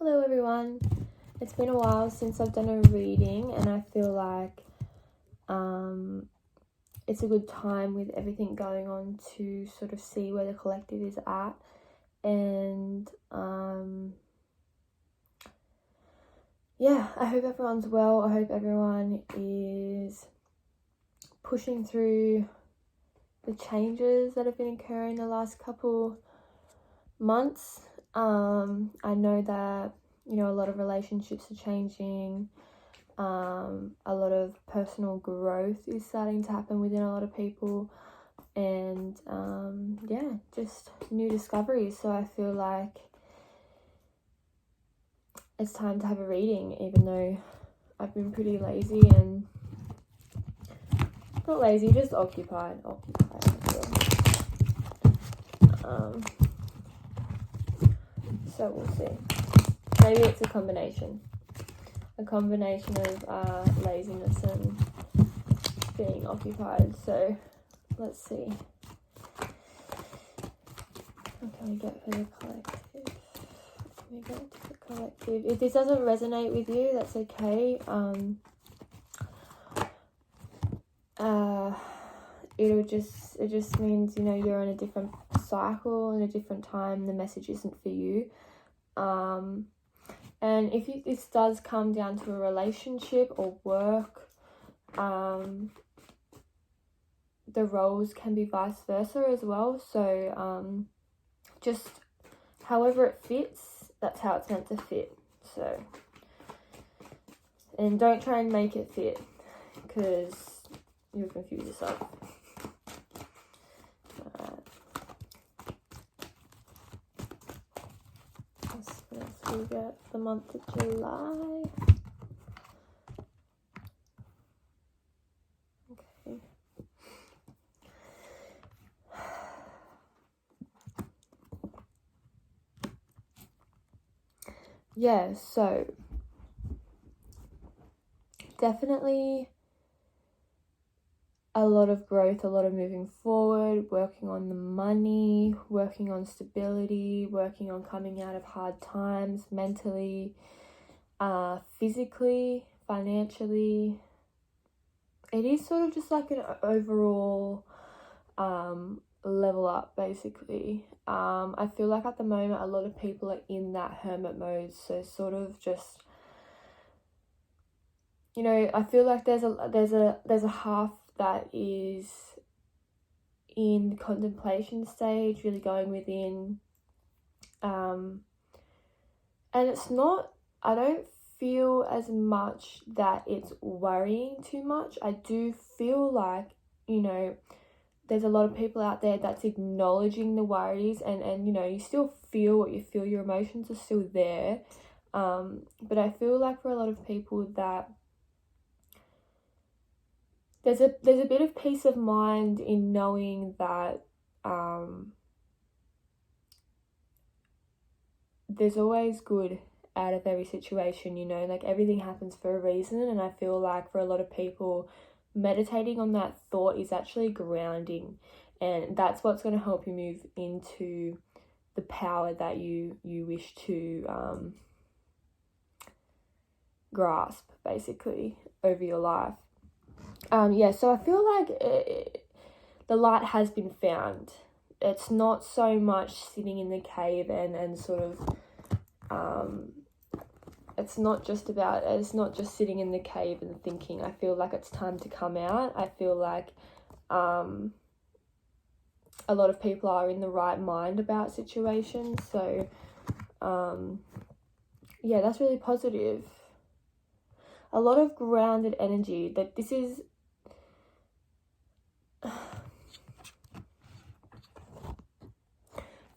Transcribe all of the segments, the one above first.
Hello everyone. It's been a while since I've done a reading, and I feel like it's a good time with everything going on to sort of see where the collective is at. And I hope everyone's well. I hope everyone is pushing through the changes that have been occurring the last couple months. I know that a lot of relationships are changing. A lot of personal growth is starting to happen within a lot of people, and just new discoveries. So I feel like it's time to have a reading, even though I've been pretty lazy and not lazy, just occupied. So we'll see. Maybe it's a combination of laziness and being occupied. So let's see. What can we get for the collective? If this doesn't resonate with you, that's okay. It just means you're in a different cycle, in a different time. The message isn't for you. And if this does come down to a relationship or work, the roles can be vice versa as well. So just however it fits, that's how it's meant to fit. So, and don't try and make it fit, because you'll confuse yourself. We get the month of July. Okay. Yeah, so definitely a lot of growth, a lot of moving forward, working on the money, working on stability, working on coming out of hard times mentally, physically, financially. It is sort of just like an overall level up, basically. I feel like at the moment a lot of people are in that hermit mode, so sort of just I feel like there's a half that is in contemplation stage, really going within, and it's not, I don't feel as much that it's worrying too much. I do feel like there's a lot of people out there that's acknowledging the worries, and you still feel what you feel, your emotions are still there, but I feel like for a lot of people that there's a bit of peace of mind in knowing that there's always good out of every situation, like everything happens for a reason. And I feel like for a lot of people, meditating on that thought is actually grounding, and that's what's going to help you move into the power that you wish to grasp, basically, over your life. So I feel like the light has been found. It's not so much sitting in the cave and sort of it's not just sitting in the cave and thinking. I feel like it's time to come out. I feel like a lot of people are in the right mind about situations. So that's really positive. A lot of grounded energy. That this is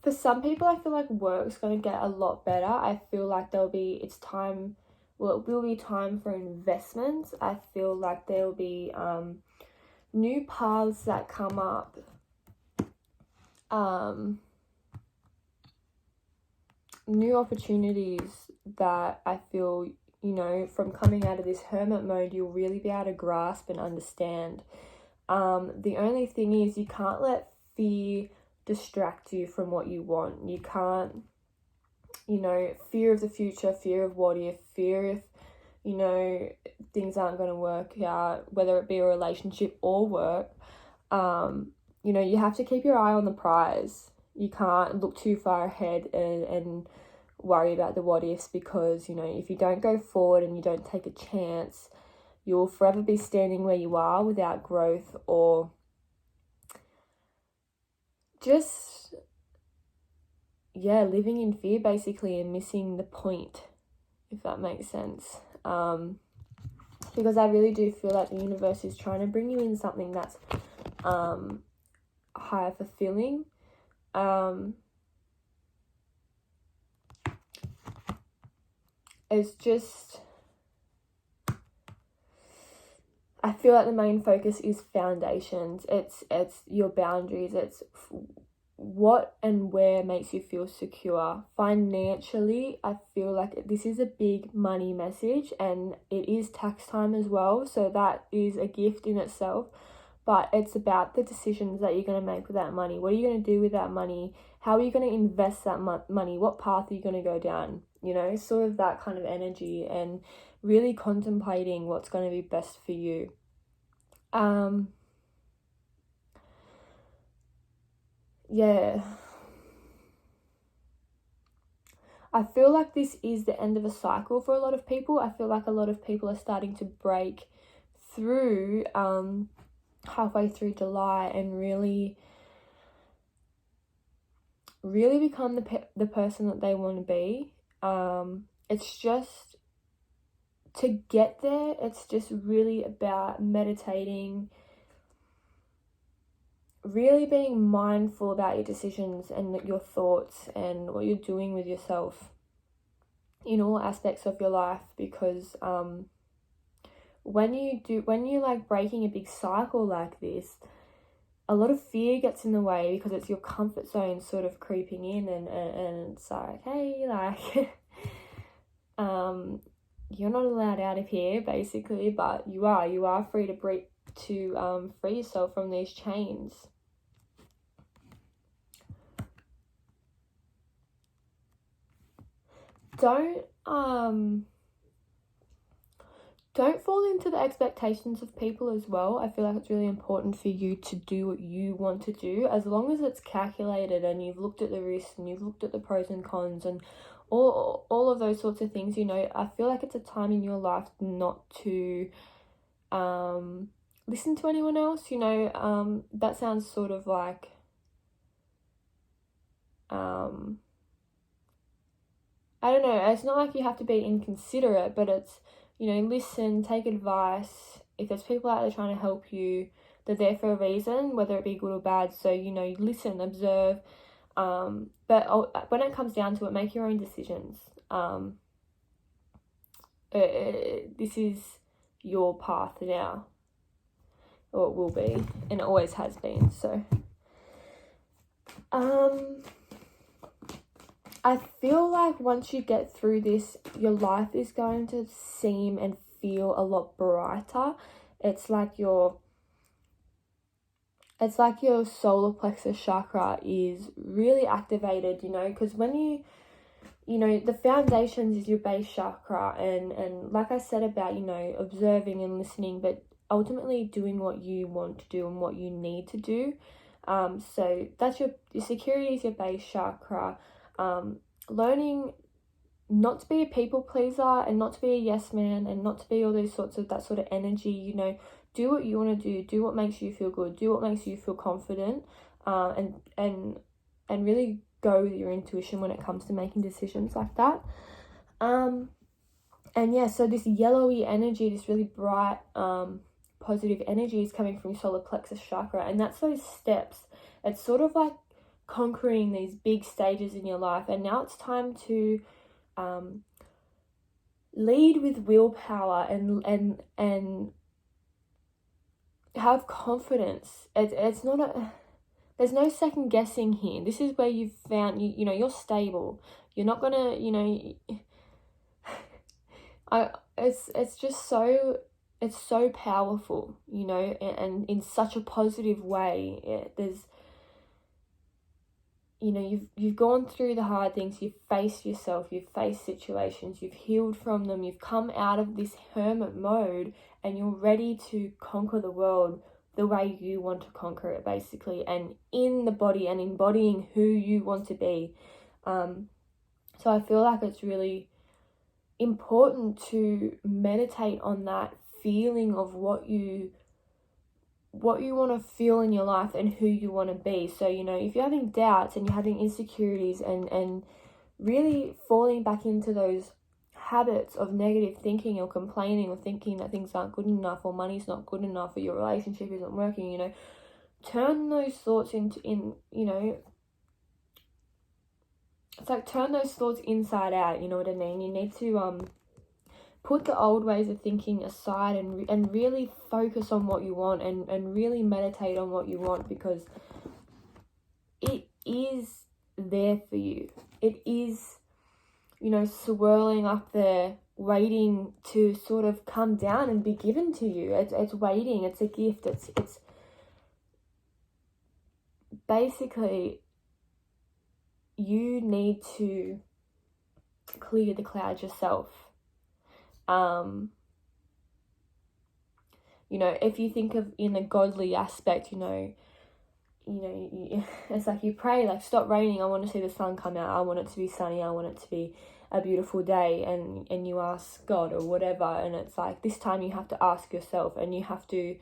for some people, I feel like work's going to get a lot better. I feel like it will be time for investments. I feel like there will be new paths that come up. New opportunities that I feel, from coming out of this hermit mode, you'll really be able to grasp and understand. The only thing is, you can't let fear distract you from what you want. You can't fear of the future, fear of what if, fear if, things aren't going to work out, whether it be a relationship or work. You have to keep your eye on the prize. You can't look too far ahead and worry about the what ifs, because, if you don't go forward and you don't take a chance, you'll forever be standing where you are without growth, or just, living in fear basically and missing the point, if that makes sense. Because I really do feel like the universe is trying to bring you in something that's higher fulfilling. It's just, I feel like the main focus is foundations. It's your boundaries. It's what and where makes you feel secure. Financially, I feel like this is a big money message, and it is tax time as well, so that is a gift in itself. But it's about the decisions that you're going to make with that money. What are you going to do with that money? How are you going to invest that money? What path are you going to go down? Sort of that kind of energy, and really contemplating what's going to be best for you. I feel like this is the end of a cycle for a lot of people. I feel like a lot of people are starting to break through halfway through July and really become the person that they want to be. It's just, to get there, it's just really about meditating, really being mindful about your decisions and your thoughts and what you're doing with yourself in all aspects of your life. Because when you're like breaking a big cycle like this, a lot of fear gets in the way, because it's your comfort zone sort of creeping in, and it's like, hey, like you're not allowed out of here basically, but you are free to free yourself from these chains. Don't fall into the expectations of people as well. I feel like it's really important for you to do what you want to do, as long as it's calculated and you've looked at the risks and you've looked at the pros and cons and all of those sorts of things. I feel like it's a time in your life not to listen to anyone else. That sounds sort of like I don't know, it's not like you have to be inconsiderate, but it's, listen, take advice. If there's people out there trying to help you, they're there for a reason, whether it be good or bad. So, listen, observe. But when it comes down to it, make your own decisions. This is your path now, or it will be, and it always has been. So, I feel like once you get through this, your life is going to seem and feel a lot brighter. It's like your solar plexus chakra is really activated, because when the foundations is your base chakra, and like I said about, observing and listening, but ultimately doing what you want to do and what you need to do. So that's your security is your base chakra. Learning not to be a people pleaser and not to be a yes man and not to be all those sorts of that sort of energy. Do what you want to do what makes you feel good, do what makes you feel confident, and really go with your intuition when it comes to making decisions like that. So this yellowy energy, this really bright positive energy is coming from your solar plexus chakra, and that's those steps. It's sort of like conquering these big stages in your life, and now it's time to lead with willpower and have confidence. It's not there's no second guessing here. This is where you've found you're stable. You're not gonna it's just so, it's so powerful, and in such a positive way. you know, you've gone through the hard things, you've faced yourself, you've faced situations, you've healed from them, you've come out of this hermit mode, and you're ready to conquer the world the way you want to conquer it, basically, and in the body and embodying who you want to be. So I feel like it's really important to meditate on that feeling of what you want to feel in your life and who you want to be. So, you know, if you're having doubts and you're having insecurities and really falling back into those habits of negative thinking or complaining or thinking that things aren't good enough or money's not good enough or your relationship isn't working, you know, turn those thoughts you know, it's like turn those thoughts inside out, you know what I mean? You need to put the old ways of thinking aside and really focus on what you want and really meditate on what you want, because it is there for you. It is, you know, swirling up there, waiting to sort of come down and be given to you. It's waiting. It's a gift. It's basically, you need to clear the clouds yourself. You know, if you think of in a godly aspect, you know, it's like you pray, like, stop raining, I want to see the sun come out, I want it to be sunny, I want it to be a beautiful day, and you ask God or whatever, and it's like this time you have to ask yourself, and you have to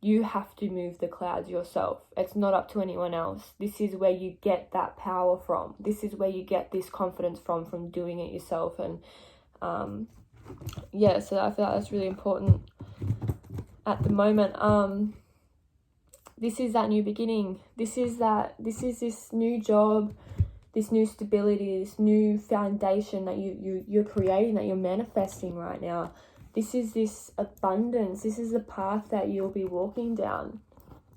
move the clouds yourself. It's not up to anyone else. This is where you get that power from. This is where you get this confidence from doing it yourself. And yeah, so I feel like that's really important at the moment. This is that new beginning. This is this new job, this new stability, this new foundation that you're creating, that you're manifesting right now. This is this abundance. This is the path that you'll be walking down.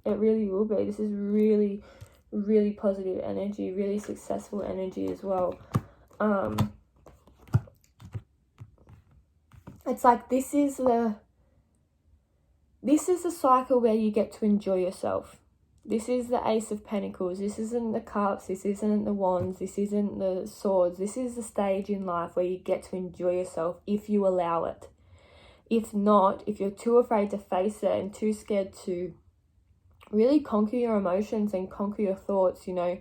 It really will be. This is really, really positive energy, really successful energy as well. It's like this is the cycle where you get to enjoy yourself. This is the Ace of Pentacles. This isn't the cups. This isn't the wands. This isn't the swords. This is the stage in life where you get to enjoy yourself if you allow it. If not, if you're too afraid to face it and too scared to really conquer your emotions and conquer your thoughts, you know,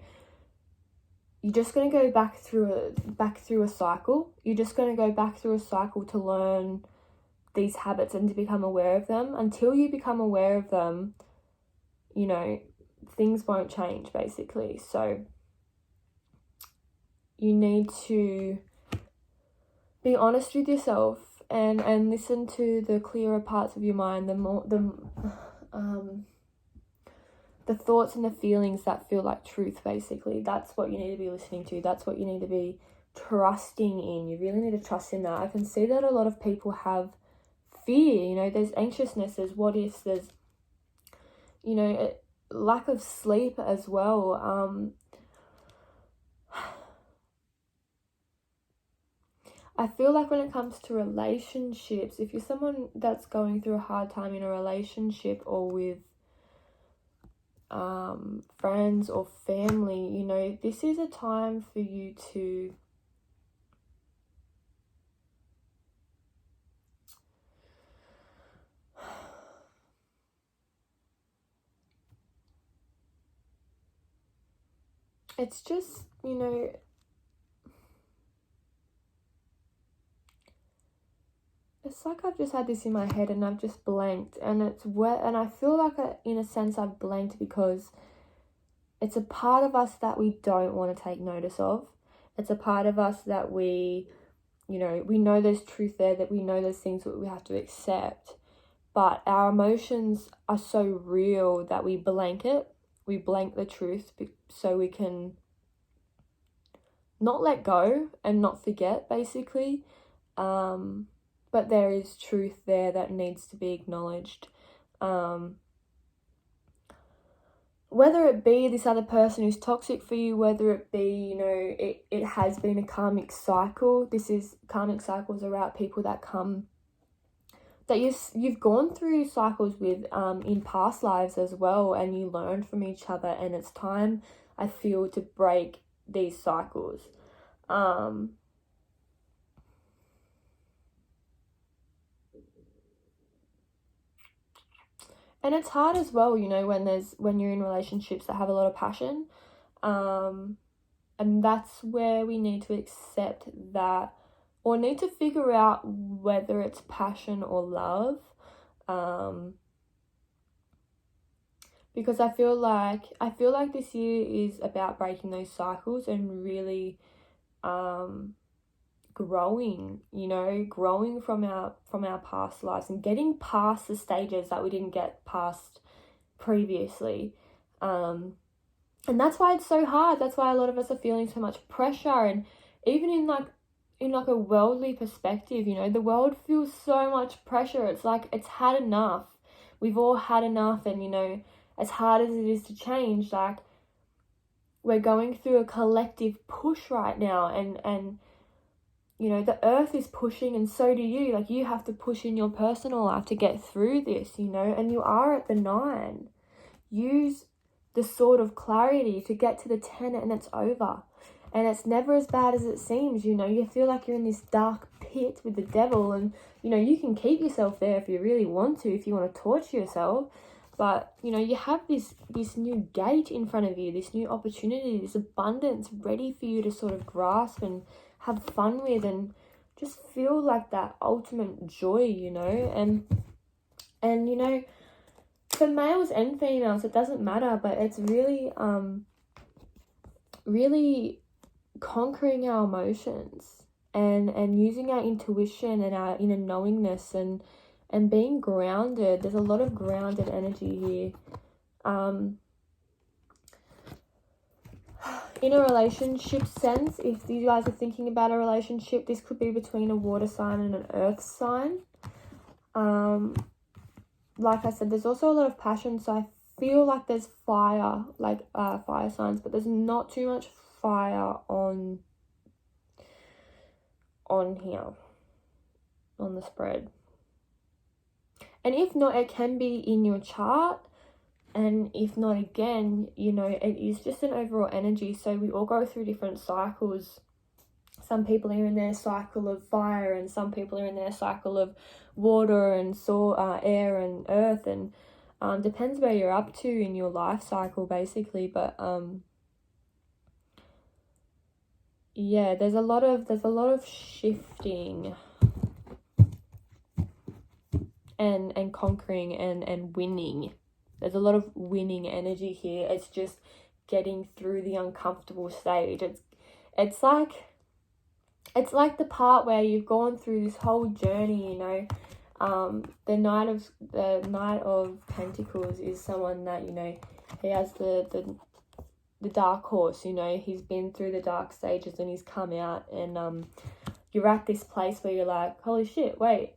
you're just going to go back through a cycle. You're just going to go back through a cycle to learn these habits and to become aware of them. Until you become aware of them, you know, things won't change, basically. So you need to be honest with yourself and listen to the clearer parts of your mind, the thoughts and the feelings that feel like truth, basically. That's what you need to be listening to. That's what you need to be trusting in. You really need to trust in that. I can see that a lot of people have fear, you know, there's anxiousness, there's what ifs, there's, you know, lack of sleep as well. I feel like when it comes to relationships, if you're someone that's going through a hard time in a relationship or with friends or family, you know, this is a time for you to it's just, you know, it's like I've just had this in my head and I've just blanked, and it's wet, and I feel like in a sense I've blanked because it's a part of us that we don't want to take notice of. It's a part of us that we know there's truth there, that we know there's things that we have to accept, but our emotions are so real that we blank it. We blank the truth so we can not let go and not forget, basically. But there is truth there that needs to be acknowledged. Whether it be this other person who's toxic for you, whether it be, you know, it has been a karmic cycle. Karmic cycles are about people that come, that you've gone through cycles with in past lives as well, and you learn from each other, and it's time, I feel, to break these cycles. And it's hard as well, you know, when you're in relationships that have a lot of passion. And that's where we need to accept that, or need to figure out whether it's passion or love. Because I feel like this year is about breaking those cycles and really growing, you know, growing from our past lives and getting past the stages that we didn't get past previously. And that's why it's so hard. That's why a lot of us are feeling so much pressure. And even in a worldly perspective, you know, the world feels so much pressure. It's like it's had enough. We've all had enough. And, you know, as hard as it is to change, like, we're going through a collective push right now. And you know, the earth is pushing, and so do you. Like, you have to push in your personal life to get through this, you know. And you are at the 9. Use the sword of clarity to get to the 10, and it's over. And it's never as bad as it seems, you know. You feel like you're in this dark pit with the devil, and, you know, you can keep yourself there if you really want to, if you want to torture yourself. But, you know, you have this new gate in front of you, this new opportunity, this abundance ready for you to sort of grasp and have fun with, and just feel like that ultimate joy, you know. And you know, for males and females, it doesn't matter, but it's really really conquering our emotions and using our intuition and our inner knowingness and being grounded. There's a lot of grounded energy here. In a relationship sense, if you guys are thinking about a relationship, this could be between a water sign and an earth sign. Like I said, there's also a lot of passion, so I feel like there's fire, like fire signs, but there's not too much fire on here, on the spread. And if not, it can be in your chart. And if not, again, you know, it is just an overall energy. So we all go through different cycles. Some people are in their cycle of fire, and some people are in their cycle of water and air and earth. And depends where you're up to in your life cycle, basically. But yeah, there's a lot of shifting and conquering and winning. There's a lot of winning energy here. It's just getting through the uncomfortable stage. It's like the part where you've gone through this whole journey, you know. The Knight of Pentacles is someone that, you know, he has the dark horse, you know. He's been through the dark stages and he's come out, and you're at this place where you're like, holy shit, wait,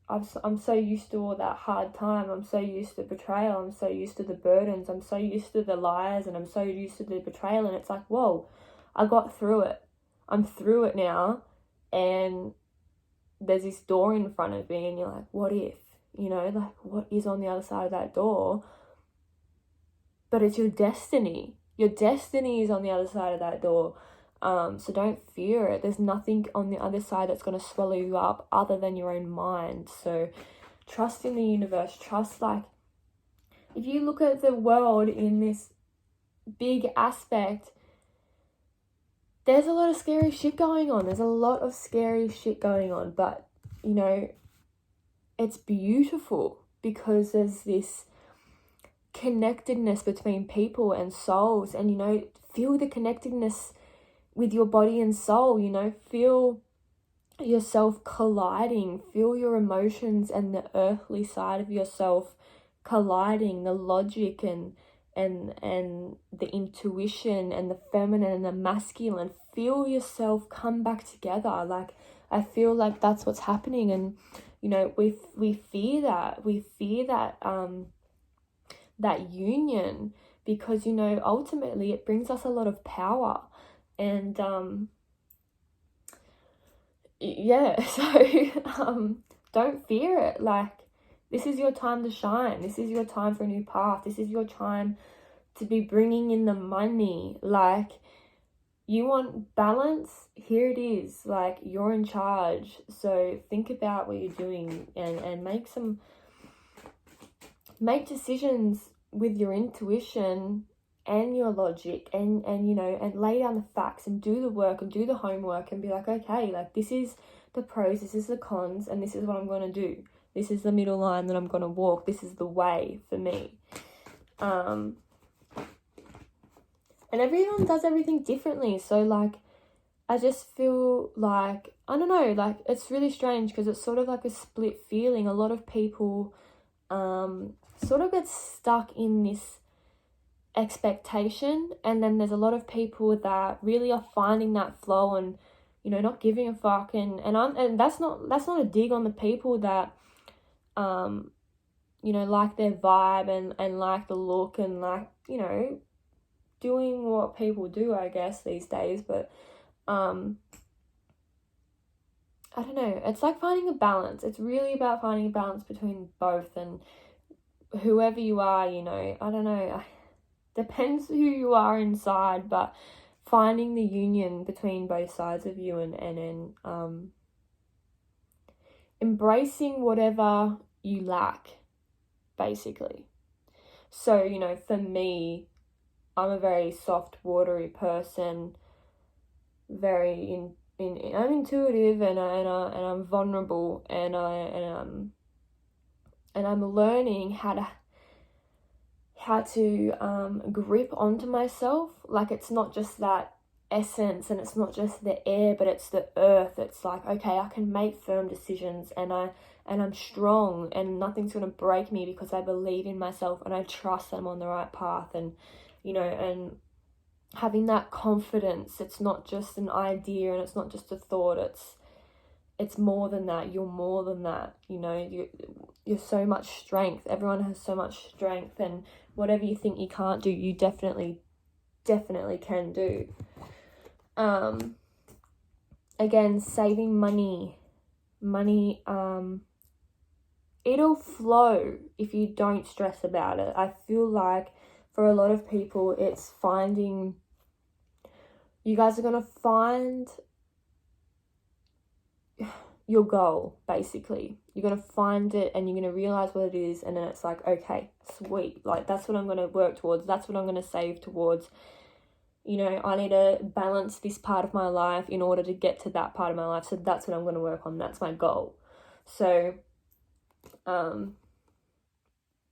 I'm so used to all that hard time. I'm so used to betrayal. I'm so used to the burdens. I'm so used to the lies, and I'm so used to the betrayal. And it's like, whoa, I got through it. I'm through it now. And there's this door in front of me, and you're like, what if? You know, like, what is on the other side of that door? But it's your destiny. Your destiny is on the other side of that door. So don't fear it. There's nothing on the other side that's going to swallow you up other than your own mind. So trust in the universe. Trust, like, if you look at the world in this big aspect, there's a lot of scary shit going on. But, you know, it's beautiful because there's this connectedness between people and souls. And, you know, feel the connectedness with your body and soul, you know, feel yourself colliding, feel your emotions and the earthly side of yourself colliding, the logic and the intuition and the feminine and the masculine. Feel yourself come back together. Like, I feel like that's what's happening. And, you know, we fear that that union, because, you know, ultimately it brings us a lot of power. And yeah, so don't fear it. Like, this is your time to shine. This is your time for a new path. This is your time to be bringing in the money. Like, you want balance? Here it is. Like, you're in charge. So think about what you're doing and make decisions with your intuition and your logic and lay down the facts and do the work and do the homework and be like, okay, like, this is the pros, this is the cons, and this is what I'm going to do. This is the middle line that I'm going to walk. This is the way for me. And everyone does everything differently. So, like, I just feel like, I don't know, like, it's really strange because it's sort of like a split feeling. A lot of people sort of get stuck in this expectation, and then there's a lot of people that really are finding that flow and, not giving a fuck. And that's not a dig on the people that like their vibe and like the look and like, doing what people do, I guess, these days. But I don't know, it's like finding a balance. It's really about finding a balance between both, and whoever you are, I don't know, depends who you are inside, but finding the union between both sides of you and embracing whatever you lack, basically. So, for me, I'm a very soft, watery person, very I'm intuitive and I'm vulnerable, and I'm learning how to grip onto myself. Like, it's not just that essence and it's not just the air, but it's the earth. It's like, okay, I can make firm decisions, and I'm strong, and nothing's going to break me because I believe in myself and I trust that I'm on the right path. And and having that confidence, it's not just an idea and it's not just a thought, it's more than that. You're more than that. You're so much strength. Everyone has so much strength, and whatever you think you can't do, you definitely can do. Again, saving money, it'll flow if you don't stress about it. I feel like for a lot of people, it's you guys are going to find your goal, basically. You're going to find it and you're going to realize what it is, and then it's like, okay, sweet, like, that's what I'm going to work towards, that's what I'm going to save towards. I need to balance this part of my life in order to get to that part of my life, so that's what I'm going to work on, that's my goal. So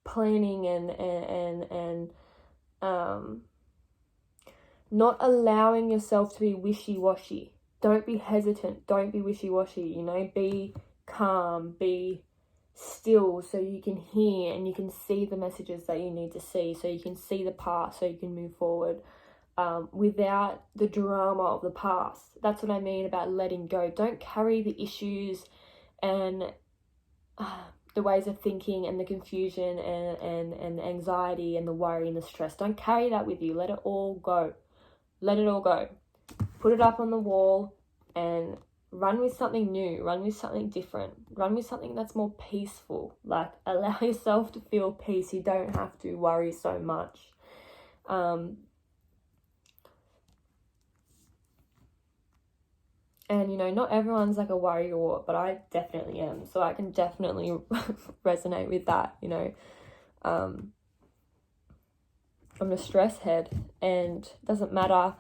planning and not allowing yourself to be wishy-washy. Don't be hesitant. Don't be wishy-washy, be calm, be still, so you can hear and you can see the messages that you need to see, so you can see the past, so you can move forward without the drama of the past. That's what I mean about letting go. Don't carry the issues and the ways of thinking and the confusion and the anxiety and the worry and the stress. Don't carry that with you. Let it all go. Let it all go. Put it up on the wall and run with something new. Run with something different. Run with something that's more peaceful. Like, allow yourself to feel peace. You don't have to worry so much. And, not everyone's like a worrywart, but I definitely am. So I can definitely resonate with that, I'm a stress head, and it doesn't matter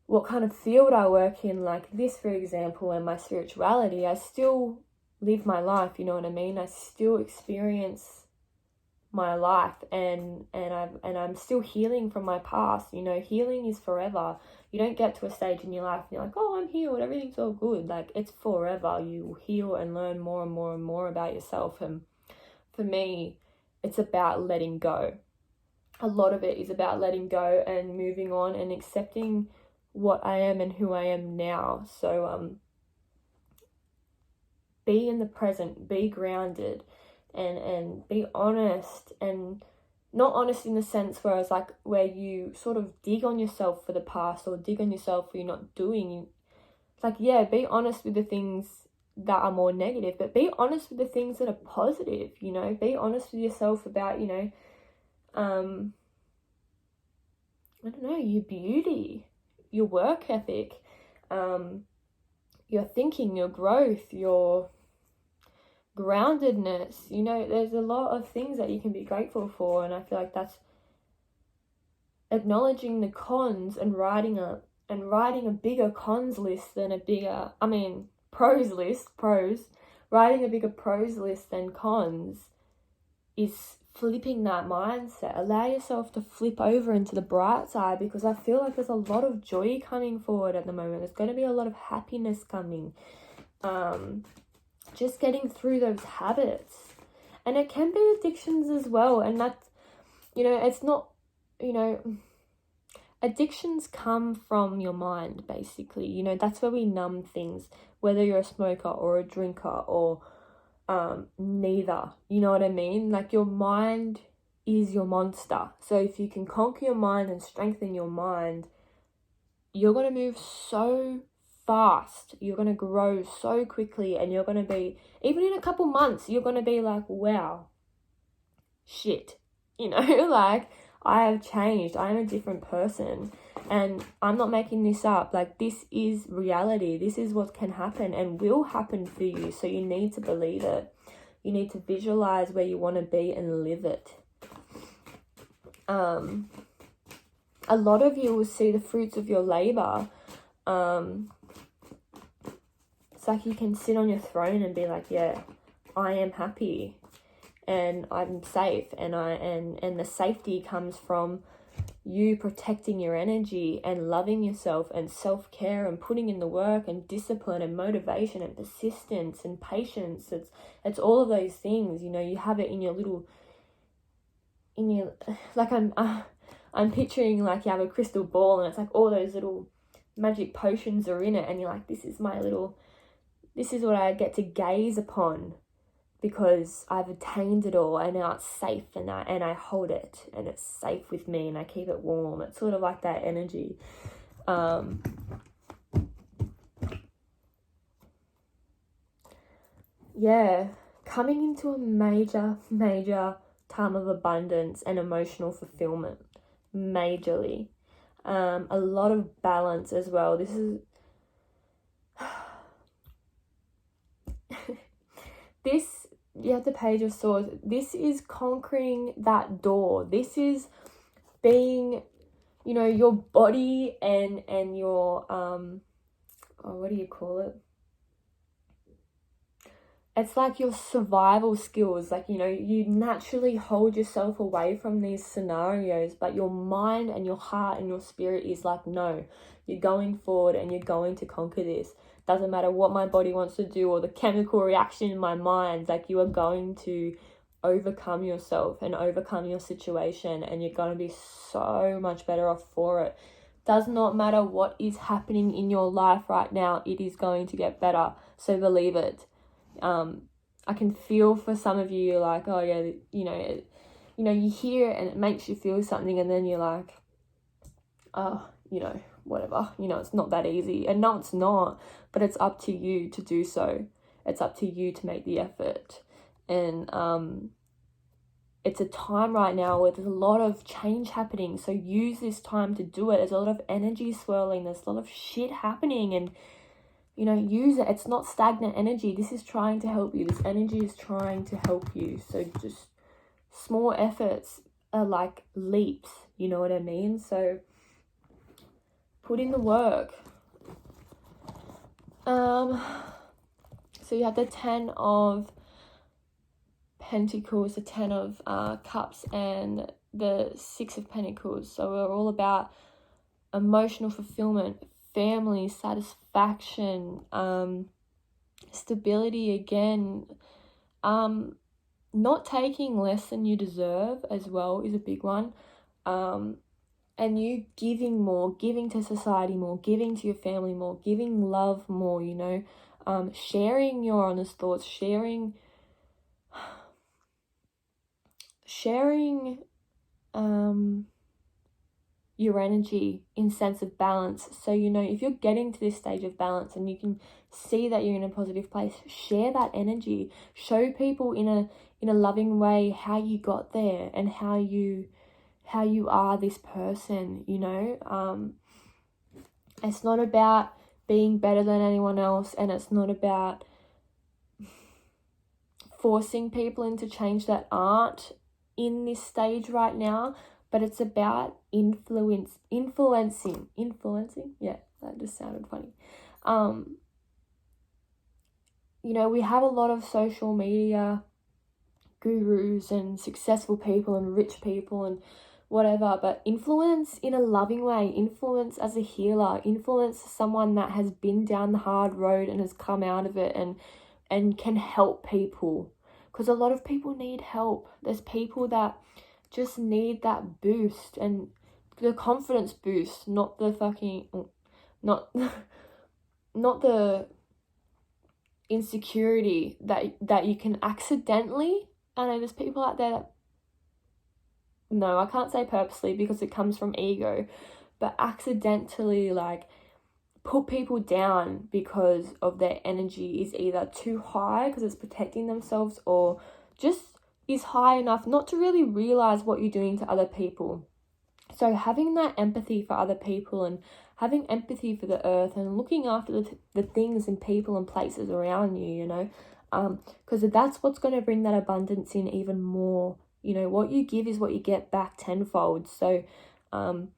what kind of field I work in, like this, for example, and my spirituality, I still live my life, you know what I mean? I still experience my life, and I'm still healing from my past. Healing is forever. You don't get to a stage in your life and you're like, oh, I'm healed, everything's all good. Like, it's forever. You heal and learn more and more and more about yourself. And for me, it's about letting go. A lot of it is about letting go and moving on and accepting what I am and who I am now. So be in the present, be grounded, and be honest, and not honest in the sense where it's like where you sort of dig on yourself for the past or dig on yourself for you're not doing. It's like, yeah, be honest with the things that are more negative, but be honest with the things that are positive. Be honest with yourself about I don't know, your beauty, your work ethic, your thinking, your growth, your groundedness. You know, there's a lot of things that you can be grateful for, and I feel like that's acknowledging the cons and writing a bigger cons list than a bigger, pros list, writing a bigger pros list than cons is flipping that mindset. Allow yourself to flip over into the bright side, because I feel like there's a lot of joy coming forward at the moment. There's going to be a lot of happiness coming. Just getting through those habits. And it can be addictions as well. And that's, it's not, addictions come from your mind, basically. That's where we numb things, whether you're a smoker or a drinker or neither. You know what I mean? Like, your mind is your monster. So if you can conquer your mind and strengthen your mind, you're going to move so fast. You're going to grow so quickly, and you're going to be, even in a couple months, you're going to be like, wow, shit, like, I have changed. I am a different person, and I'm not making this up. Like, this is reality. This is what can happen and will happen for you. So you need to believe it. You need to visualize where you want to be and live it. A lot of you will see the fruits of your labor. It's like you can sit on your throne and be like, yeah, I am happy and I'm safe, and the safety comes from you protecting your energy and loving yourself and self-care and putting in the work and discipline and motivation and persistence and patience. It's all of those things. You have it in your little, like, I'm picturing like you have a crystal ball, and it's like all those little magic potions are in it, and you're like, this is what I get to gaze upon, because I've attained it all, and now it's safe, and I hold it, and it's safe with me, and I keep it warm. It's sort of like that energy. Yeah, coming into a major time of abundance and emotional fulfillment, majorly. A lot of balance as well. This is you have the Page of Swords. This is conquering that door. This is being, your body and your, what do you call it? It's like your survival skills. Like, you naturally hold yourself away from these scenarios, but your mind and your heart and your spirit is like, no, you're going forward and you're going to conquer this. Doesn't matter what my body wants to do or the chemical reaction in my mind. Like, you are going to overcome yourself and overcome your situation, and you're going to be so much better off for it. Does not matter what is happening in your life right now, it is going to get better. So believe it. I can feel for some of you, like, oh yeah, you hear it and it makes you feel something, and then you're like, oh, whatever, it's not that easy. And no, it's not, but it's up to you to do so. It's up to you to make the effort. And it's a time right now where there's a lot of change happening, so use this time to do it. There's a lot of energy swirling, there's a lot of shit happening, and use it. It's not stagnant energy. This is trying to help you. This energy is trying to help you. So just small efforts are like leaps, you know what I mean? So put in the work. So you have the 10 of Pentacles, the 10 of Cups, and the 6 of Pentacles. So we're all about emotional fulfillment, family, satisfaction, stability again. Not taking less than you deserve as well is a big one. And you giving more, giving to society more, giving to your family more, giving love more, sharing your honest thoughts, sharing your energy in sense of balance. So if you're getting to this stage of balance and you can see that you're in a positive place, share that energy. Show people in a loving way how you got there and how you how you are this person, you know. It's not about being better than anyone else, and it's not about forcing people into change that aren't in this stage right now, but it's about influencing. Yeah, that just sounded funny. You know, we have a lot of social media gurus and successful people and rich people and whatever, but influence in a loving way, influence as a healer, influence someone that has been down the hard road and has come out of it and can help people, because a lot of people need help. There's people that just need that boost, and the confidence boost, not the fucking not the insecurity that you can accidentally. I know there's people out there that, no, I can't say purposely because it comes from ego, but accidentally like put people down because of their energy is either too high because it's protecting themselves, or just is high enough not to really realize what you're doing to other people. So having that empathy for other people and having empathy for the earth and looking after the things and people and places around you, you know, because that's what's going to bring that abundance in even more. You know, what you give is what you get back tenfold. So, and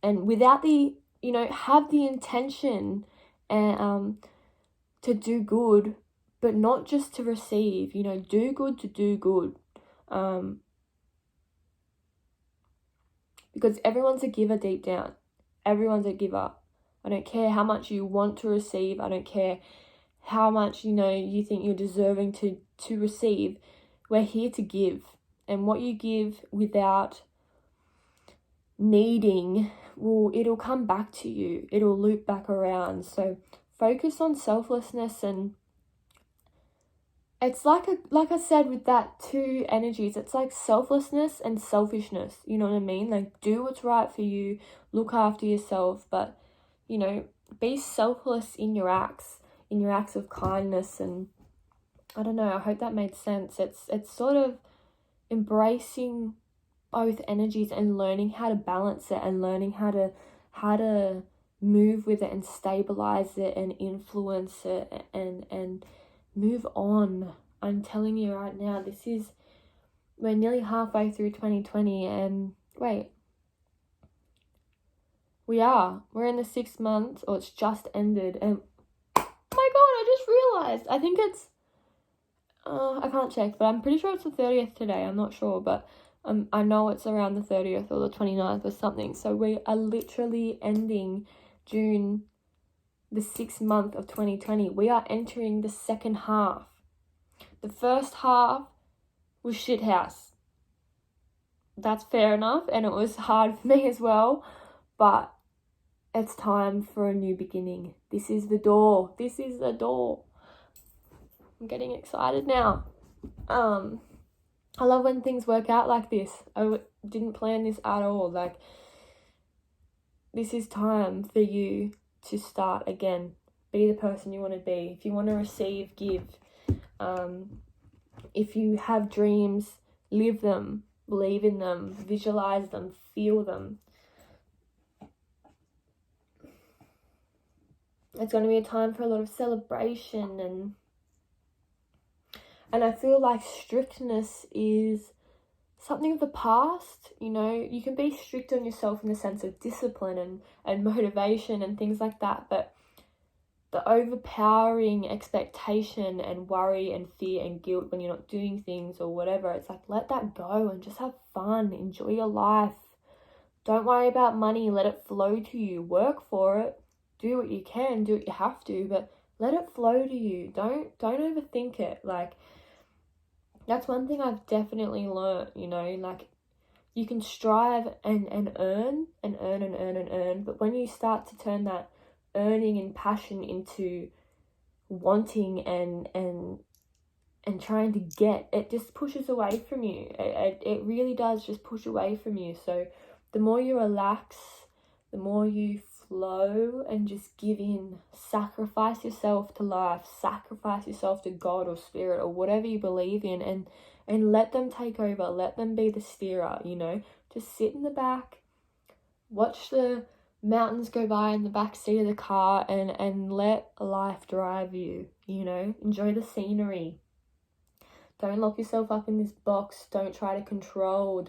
without the, you know, have the intention and to do good, but not just to receive, you know, do good to do good. Because everyone's a giver deep down. Everyone's a giver. I don't care how much you want to receive. I don't care how much, you know, you think you're deserving to receive. We're here to give. And what you give without needing, it'll come back to you. It'll loop back around. So focus on selflessness, and it's like I said with that two energies, it's like selflessness and selfishness, you know what I mean? Like, do what's right for you, look after yourself, but, you know, be selfless in your acts of kindness. And I don't know, I hope that made sense. It's sort of embracing both energies and learning how to balance it and learning how to move with it and stabilize it and influence it and move on. I'm telling you right now, we're nearly halfway through 2020, and we're in the 6th month, or it's just ended, and oh my god, I just realized, I think it's I can't check, but I'm pretty sure it's the 30th today. I'm not sure, but I know it's around the 30th or the 29th or something. So we are literally ending June, the 6th month of 2020. We are entering the second half. The first half was shit house. That's fair enough, and it was hard for me as well, but it's time for a new beginning. This is the door. I'm getting excited now. I love when things work out like this. I didn't plan this at all. Like, this is time for you to start again. Be the person you want to be. If you want to receive, give. If you have dreams, live them, believe in them, visualize them, feel them. It's going to be a time for a lot of celebration, and I feel like strictness is something of the past. You know, you can be strict on yourself in the sense of discipline and motivation and things like that, but the overpowering expectation and worry and fear and guilt when you're not doing things or whatever, it's like, let that go and just have fun, enjoy your life. Don't worry about money, let it flow to you, work for it, do what you can, do what you have to, but let it flow to you. Don't overthink it. Like, that's one thing I've definitely learned, you know, like, you can strive and earn, but when you start to turn that earning and passion into wanting and trying to get, it just pushes away from you. It really does just push away from you. So the more you relax, the more you flow and just give in, sacrifice yourself to life, sacrifice yourself to God or spirit or whatever you believe in, and let them take over, let them be the steerer, you know. Just sit in the back, watch the mountains go by in the back seat of the car, and let life drive you, you know. Enjoy the scenery. Don't lock yourself up in this box. Don't try to control.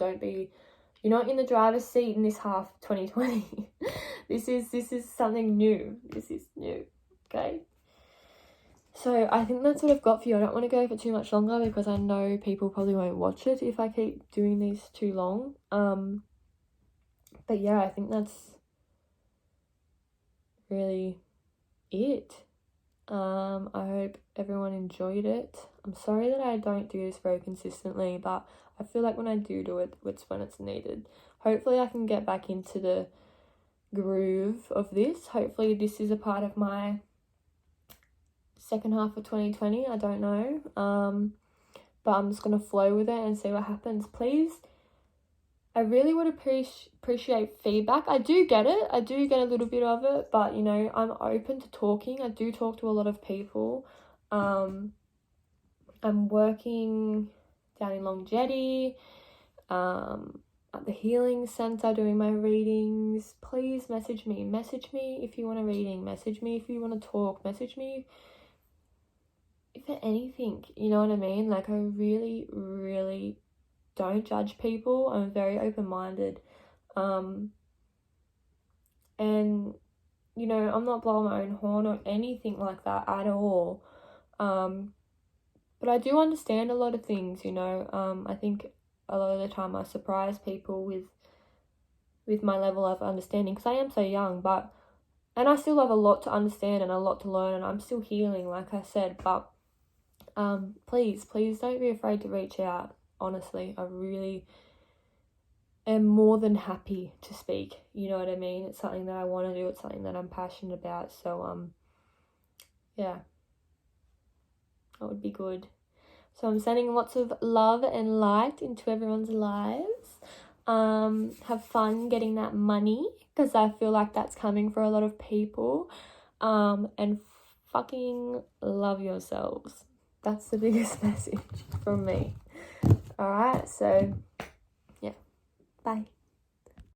You're not in the driver's seat in this half 2020. This is something new. This is new, okay? So I think that's what I've got for you. I don't want to go for too much longer because I know people probably won't watch it if I keep doing these too long. But yeah, I think that's really it. I hope everyone enjoyed it. I'm sorry that I don't do this very consistently, but I feel like when I do it, it's when it's needed. Hopefully I can get back into the groove of this. Hopefully this is a part of my second half of 2020. I don't know. But I'm just going to flow with it and see what happens. Please, I really would appreciate feedback. I do get it. I do get a little bit of it, but, you know, I'm open to talking. I do talk to a lot of people. I'm working down in Long Jetty, at the Healing Centre doing my readings. Please message me. Message me if you want a reading. Message me if you want to talk. Message me for anything. You know what I mean? Like, I really, really don't judge people. I'm very open-minded. And, you know, I'm not blowing my own horn or anything like that at all. But I do understand a lot of things, you know. I think a lot of the time I surprise people with my level of understanding because I am so young, and I still have a lot to understand and a lot to learn, and I'm still healing, like I said, but please don't be afraid to reach out. Honestly, I really am more than happy to speak, you know what I mean? It's something that I want to do, it's something that I'm passionate about, so yeah, that would be good. So I'm sending lots of love and light into everyone's lives. Have fun getting that money because I feel like that's coming for a lot of people. And fucking love yourselves. That's the biggest message from me. Alright, so yeah, bye.